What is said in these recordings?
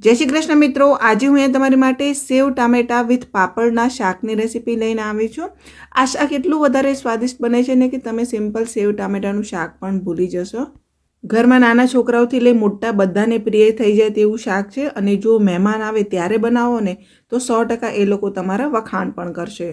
જય શ્રી કૃષ્ણ મિત્રો, આજે હું અહીંયા તમારી માટે સેવ ટામેટા વિથ પાપડના શાકની રેસીપી લઈને આવી છું। આ શાક એટલું વધારે સ્વાદિષ્ટ બને છે ને કે તમે સિમ્પલ સેવ ટામેટાનું શાક પણ ભૂલી જશો। ઘરમાં નાના છોકરાઓથી લઈ મોટા બધાને પ્રિય થઈ જાય તેવું શાક છે અને જો મહેમાન આવે ત્યારે બનાવો ને તો 100% એ લોકો તમારા વખાણ પણ કરશે।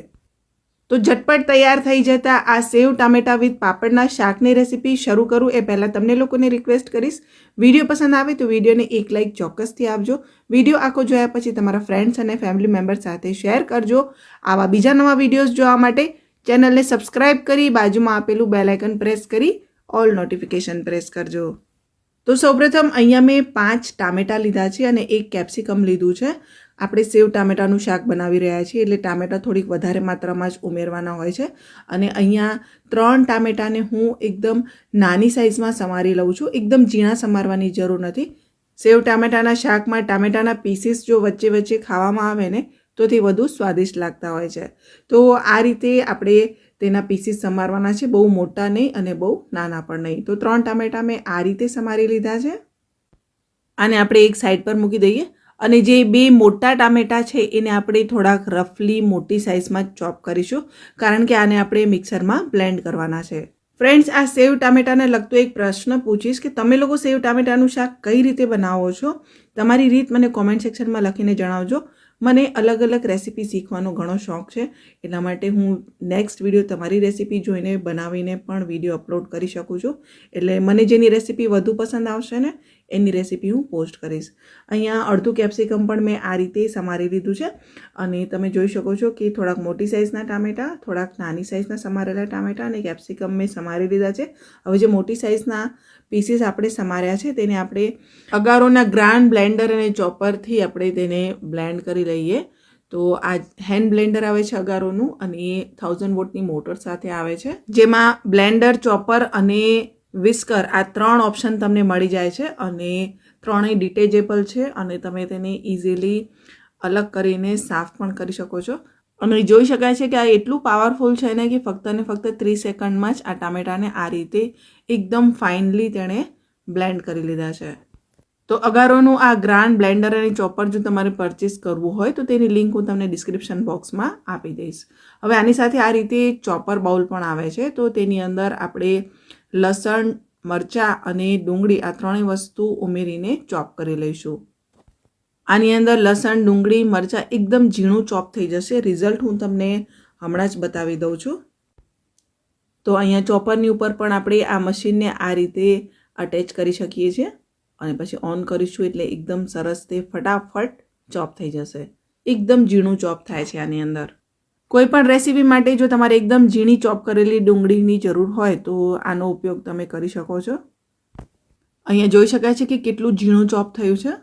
તો ઝટપટ તૈયાર થઈ જતા આ સેવ ટામેટા વિથ પાપડના શાકની રેસીપી શરૂ કરું એ પહેલાં તમને લોકોને રિક્વેસ્ટ કરીશ, વિડીયો પસંદ આવે તો વિડીયોને એક લાઇક ચોક્કસથી આપજો। વિડીયો આખો જોયા પછી તમારા ફ્રેન્ડ્સ અને ફેમિલી મેમ્બર્સ સાથે શેર કરજો। આવા બીજા નવા વિડીયોઝ જોવા માટે ચેનલને સબસ્ક્રાઈબ કરી બાજુમાં આપેલું બેલ આઇકન પ્રેસ કરી ઓલ નોટિફિકેશન પ્રેસ કરજો। તો સૌપ્રથમ અહીંયા મેં 5 ટામેટાં લીધા છે અને 1 કેપ્સિકમ લીધું છે। આપણે સેવ ટામેટાનું શાક બનાવી રહ્યા છીએ એટલે ટામેટાં થોડીક વધારે માત્રામાં જ ઉમેરવાના હોય છે અને અહીંયા 3 ટામેટાને હું એકદમ નાની સાઇઝમાં સમારી લઉં છું। એકદમ ઝીણા સમારવાની જરૂર નથી। સેવ ટામેટાના શાકમાં ટામેટાના પીસીસ જો વચ્ચે વચ્ચે ખાવામાં આવે ને તો તે વધુ સ્વાદિષ્ટ લાગતા હોય છે। તો આ રીતે આપણે તેના પીસીસ સમારવાના છે, બહુ મોટા નહીં અને બહુ નાના પણ નહીં। તો 3 ટામેટાં મેં આ રીતે સમારી લીધા છે। આને આપણે એક સાઈડ પર મૂકી દઈએ અને જે 2 મોટા ટામેટાં છે એને આપણે થોડાક રફલી મોટી સાઇઝમાં ચોપ કરીશું કારણ કે આને આપણે મિક્સરમાં બ્લેન્ડ કરવાના છે। ફ્રેન્ડ્સ, આ સેવ ટામેટાને લગતો એક પ્રશ્ન પૂછીશ કે તમે લોકો સેવ ટામેટાનું શાક કઈ રીતે બનાવો છો? તમારી રીત મને કોમેન્ટ સેક્શનમાં લખીને જણાવજો। મને અલગ અલગ રેસીપી શીખવાનો ઘણો શોખ છે એટલા માટે હું નેક્સ્ટ વિડીયો તમારી રેસીપી જોઈને બનાવીને પણ વિડીયો અપલોડ કરી શકું છું। એટલે મને જેની રેસીપી વધુ પસંદ આવશે ને એની રેસીપી હું પોસ્ટ કરીશ। અહીંયા અડધું કેપ્સિકમ પણ મેં આ રીતે સમારી લીધું છે અને તમે જોઈ શકો છો કે થોડાક મોટી સાઇઝના ટામેટાં, થોડાક નાની સાઇઝના સમારેલા ટામેટાં અને કેપ્સિકમ મેં સમારી લીધા છે। હવે જે મોટી સાઇઝના પીસીસ આપણે સમાર્યા છે તેને આપણે અગારોના ગ્રાન્ડ બ્લેન્ડર અને ચોપરથી આપણે તેને બ્લેન્ડ કરી લઈએ। તો આ હેન્ડ બ્લેન્ડર આવે છે અગારોનું અને એ 1000 વોટની મોટર સાથે આવે છે જેમાં બ્લેન્ડર, ચોપર અને વિસ્કર આ 3 ઓપ્શન તમને મળી જાય છે અને ત્રણેય ડિટેચેબલ છે અને તમે તેને ઇઝીલી અલગ કરીને સાફ પણ કરી શકો છો। અને જોઈ શકાય છે કે આ એટલું પાવરફુલ છે ને કે ફક્ત ને ફક્ત 30 સેકન્ડમાં જ આ ટામેટાને આ રીતે એકદમ ફાઇનલી તેણે બ્લેન્ડ કરી લીધા છે। તો અગારોનું આ ગ્રાન્ડ બ્લેન્ડર અને ચોપર જો તમારે પરચેસ કરવું હોય તો તેની લિંક હું તમને ડિસ્ક્રિપ્શન બોક્સમાં આપી દઈશ। હવે આની સાથે આ રીતે ચોપર બાઉલ પણ આવે છે તો તેની અંદર આપણે લસણ, મરચાં અને ડુંગળી આ ત્રણેય વસ્તુ ઉમેરીને ચોપ કરી લઈશું। આની અંદર લસણ, ડુંગળી, મરચાં એકદમ ઝીણું ચોપ થઈ જશે। રિઝલ્ટ હું તમને હમણાં જ બતાવી દઉં છું। તો અહીંયા ચોપરની ઉપર પણ આપણે આ મશીનને આ રીતે અટેચ કરી શકીએ છીએ અને પછી ઓન કરીશું એટલે એકદમ સરસ તે ફટાફટ ચોપ થઈ જશે। એકદમ ઝીણું ચોપ થાય છે આની અંદર। કોઈ પણ રેસીપી માટે જો તમારે એકદમ ઝીણી ચોપ કરેલી ડુંગળીની જરૂર હોય તો આનો ઉપયોગ તમે કરી શકો છો। અહીંયા જોઈ શકાય છે કે કેટલું ઝીણું ચોપ થયું છે,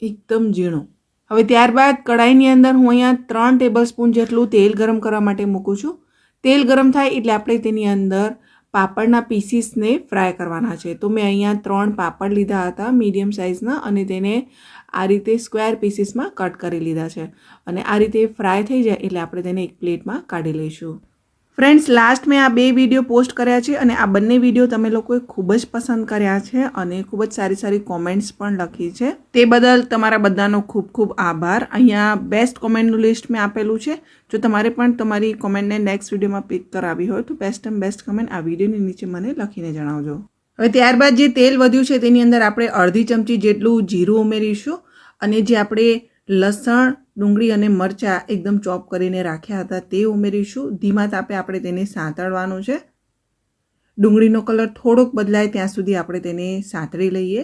એકદમ ઝીણું। હવે ત્યારબાદ કઢાઈની અંદર હું અહીંયા 3 ટેબલસ્પૂન જેટલું તેલ ગરમ કરવા માટે મૂકું છું। તેલ ગરમ થાય એટલે આપણે તેની અંદર પાપડના પીસીસને ફ્રાય કરવાના છે। તો મેં અહીંયા 3 પાપડ લીધા હતા મીડિયમ સાઇઝના અને તેને આ રીતે સ્ક્વેર પીસીસમાં કટ કરી લીધા છે અને આ રીતે ફ્રાય થઈ જાય એટલે આપણે તેને એક પ્લેટમાં કાઢી લઈશું। ફ્રેન્ડ્સ, લાસ્ટ મેં આ 2 વિડીયો પોસ્ટ કર્યા છે અને આ બંને વિડીયો તમે લોકોએ ખૂબ જ પસંદ કર્યા છે અને ખૂબ જ સારી સારી કોમેન્ટ્સ પણ લખી છે। તે બદલ તમારા બધાનો ખૂબ ખૂબ આભાર। અહીંયા બેસ્ટ કોમેન્ટનું લિસ્ટ મેં આપેલું છે। જો તમારે પણ તમારી કોમેન્ટને નેક્સ્ટ વિડીયોમાં પિક કરાવી હોય તો બેસ્ટ કમેન્ટ આ વિડીયોની નીચે મને લખીને જણાવજો। હવે ત્યારબાદ જે તેલ વધ્યું છે તેની અંદર આપણે અડધી ચમચી જેટલું જીરું ઉમેરીશું અને જે આપણે લસણ, ડુંગળી અને મરચાં એકદમ ચોપ કરીને રાખ્યા હતા તે ઉમેરીશું। ધીમા તાપે આપણે તેને સાંતળવાનું છે। ડુંગળીનો કલર થોડોક બદલાય ત્યાં સુધી આપણે તેને સાંતળી લઈએ।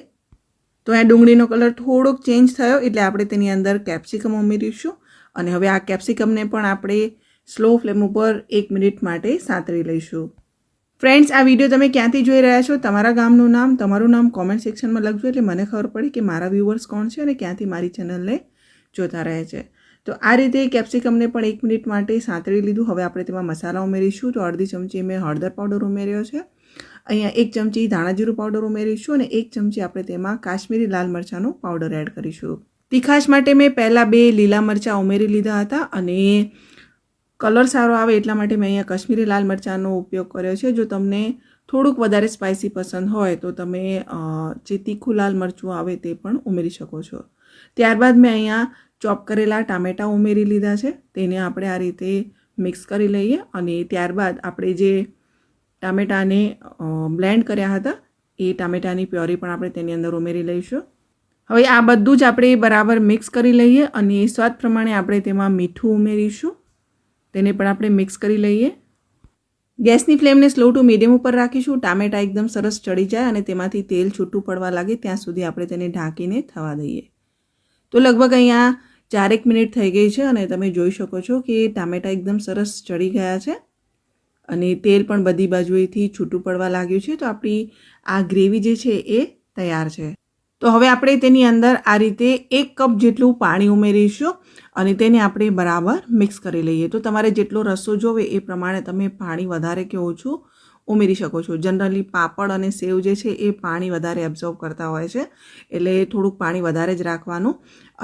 તો આ ડુંગળીનો કલર થોડોક ચેન્જ થયો એટલે આપણે તેની અંદર કેપ્સિકમ ઉમેરીશું અને હવે આ કેપ્સિકમને પણ આપણે સ્લો ફ્લેમ ઉપર 1 મિનિટ માટે સાંતળી લઈશું। ફ્રેન્ડ્સ, આ વિડીયો તમે ક્યાંથી જોઈ રહ્યા છો? તમારા ગામનું નામ, તમારું નામ કોમેન્ટ સેક્શનમાં લખજો એટલે મને ખબર પડી કે મારા વ્યુઅર્સ કોણ છે અને ક્યાંથી મારી ચેનલને જોતા રહે છે। તો આ રીતે કેપ્સિકમને પણ 1 મિનિટ માટે સાંતળી લીધું। હવે આપણે તેમાં મસાલા ઉમેરીશું। તો અડધી ચમચી મેં હળદર પાવડર ઉમેર્યો છે, અહીંયા 1 ચમચી ધાણાજીરું પાવડર ઉમેરીશું અને 1 ચમચી આપણે તેમાં કાશ્મીરી લાલ મરચાંનો પાવડર એડ કરીશું। તીખાશ માટે મેં પહેલાં 2 લીલા મરચાં ઉમેરી લીધા હતા અને કલર સારો આવે એટલા માટે મેં અહીંયા કાશ્મીરી લાલ મરચાંનો ઉપયોગ કર્યો છે। જો તમને થોડુંક વધારે સ્પાઇસી પસંદ હોય તો તમે જે તીખું લાલ મરચું આવે તે પણ ઉમેરી શકો છો. ત્યારબાદ મેં અહીંયા ચોપ કરેલા ટામેટાં ઉમેરી લીધા છે. તેને આપણે આ રીતે મિક્સ કરી લઈએ અને ત્યારબાદ આપણે જે ટામેટાને બ્લેન્ડ કર્યા હતા એ ટામેટાની પ્યોરી પણ આપણે તેની અંદર ઉમેરી લઈશું. હવે આ બધું જ આપણે બરાબર મિક્સ કરી લઈએ અને સ્વાદ પ્રમાણે આપણે તેમાં મીઠું ઉમેરીશું. તેને પણ આપણે મિક્સ કરી લઈએ. ગેસની ફ્લેમને સ્લો ટુ મીડિયમ ઉપર રાખીશું. ટામેટા એકદમ સરસ ચડી જાય અને તેમાંથી તેલ છૂટું પડવા લાગે ત્યાં સુધી આપણે તેને ઢાંકીને થવા દઈએ. તો લગભગ અહીંયા 4 મિનિટ થઈ ગઈ છે અને તમે જોઈ શકો છો કે ટામેટા એકદમ સરસ ચડી ગયા છે અને તેલ પણ બધી બાજુએથી છૂટું પડવા લાગ્યું છે. તો આપણી આ ગ્રેવી જે છે એ તૈયાર છે. તો હવે આપણે તેની અંદર આ રીતે 1 કપ જેટલું પાણી ઉમેરીશું અને તેને આપણે બરાબર મિક્સ કરી લઈએ. તો તમારે જેટલો રસો જોવે એ પ્રમાણે તમે પાણી વધારે કે ઓછું ઉમેરી શકો છો. જનરલી પાપડ અને સેવ જે છે એ પાણી વધારે એબ્ઝોર્બ કરતા હોય છે એટલે થોડુંક પાણી વધારે જ રાખવાનું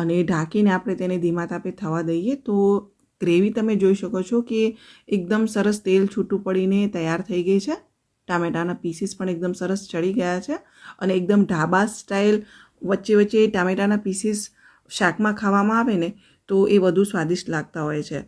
અને ઢાંકીને આપણે તેને ધીમા તાપે થવા દઈએ. તો ગ્રેવી તમે જોઈ શકો છો કે એકદમ સરસ તેલ છૂટું પડીને તૈયાર થઈ ગઈ છે. ટામેટાના પીસીસ પણ એકદમ સરસ ચડી ગયા છે અને એકદમ ઢાબા સ્ટાઇલ વચ્ચે વચ્ચે ટામેટાના પીસીસ શાકમાં ખાવામાં આવે ને તો એ વધુ સ્વાદિષ્ટ લાગતા હોય છે.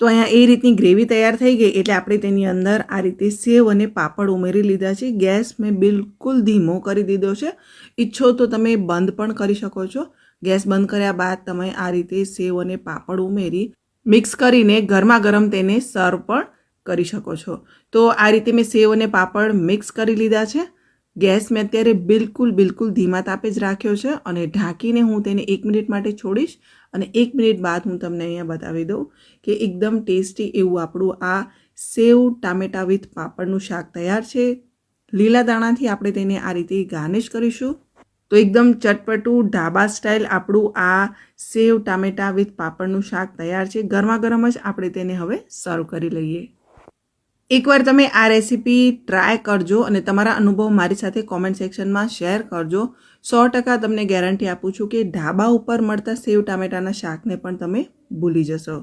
તો અહીંયા એ રીતની ગ્રેવી તૈયાર થઈ ગઈ એટલે આપણે તેની અંદર આ રીતે સેવ અને પાપડ ઉમેરી લીધા છે. ગેસ મેં બિલકુલ ધીમો કરી દીધો છે. ઈચ્છો તો તમે બંધ પણ કરી શકો છો. ગેસ બંધ કર્યા બાદ તમે આ રીતે સેવ અને પાપડ ઉમેરી મિક્સ કરીને ગરમા ગરમ તેને સર્વ પણ કરી શકો છો. તો આ રીતે મેં સેવ અને પાપડ મિક્સ કરી લીધા છે. ગેસ મેં અત્યારે બિલકુલ ધીમા તાપે જ રાખ્યો છે અને ઢાંકીને હું તેને 1 મિનિટ માટે છોડીશ અને 1 મિનિટ બાદ હું તમને અહીંયા બતાવી દઉં કે એકદમ ટેસ્ટી એવું આપણું આ સેવ ટામેટા વિથ પાપડનું શાક તૈયાર છે. લીલા દાણાથી આપણે તેને આ રીતે ગાર્નિશ કરીશું. તો એકદમ ચટપટું ઢાબા સ્ટાઇલ આપણું આ સેવ ટામેટા વિથ પાપડનું શાક તૈયાર છે. ગરમા ગરમ જ આપણે તેને હવે સર્વ કરી લઈએ. એકવાર તમે આ રેસીપી ટ્રાય કરજો અને તમારા અનુભવ મારી સાથે કોમેન્ટ સેક્શનમાં શેર કરજો. 100% તમને ગેરંટી આપું છું કે ઢાબા ઉપર મળતા સેવ ટામેટાના શાકને પણ તમે ભૂલી જશો.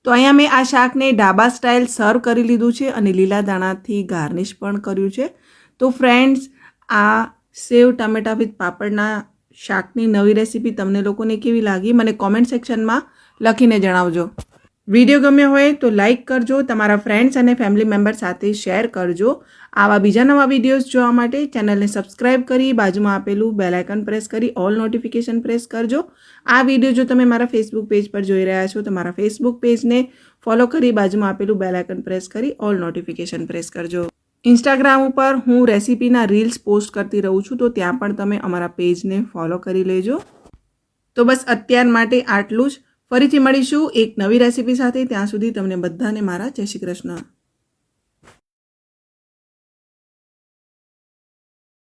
તો અહીંયા મેં આ શાકને ઢાબા સ્ટાઇલ સર્વ કરી લીધું છે અને લીલા દાણાથી ગાર્નિશ પણ કર્યું છે. તો ફ્રેન્ડ્સ, આ સેવ ટામેટા વિથ પાપડના શાકની નવી રેસીપી તમને લોકોને કેવી લાગી મને કોમેન્ટ સેક્શનમાં લખીને જણાવજો. વિડીયો ગમ્યો હોય તો લાઇક કરજો, તમારા ફ્રેન્ડ્સ અને ફેમિલી મેમ્બર સાથે શેર કરજો. આવા બીજા નવા વિડીયોઝ જોવા માટે ચેનલને સબસ્ક્રાઇબ કરી બાજુમાં આપેલું બેલ આઇકન પ્રેસ કરી ઓલ નોટિફિકેશન પ્રેસ કરજો. આ વિડીયો જો તમે મારા ફેસબુક પેજ પર જોઈ રહ્યા છો તો મારા ફેસબુક પેજને ફોલો કરી બાજુમાં આપેલું બેલ આઇકન પ્રેસ કરી ઓલ નોટિફિકેશન પ્રેસ કરજો. ઇન્સ્ટાગ્રામ ઉપર હું રેસીપીના રીલ્સ પોસ્ટ કરતી રહું છું તો ત્યાં પણ તમે અમારા પેજને ફોલો કરી લેજો. તો બસ અત્યાર માટે આટલું જ. ફરીથી મળીશું એક નવી રેસીપી સાથે. ત્યાં સુધી તમને બધાને મારા જય શ્રી કૃષ્ણ.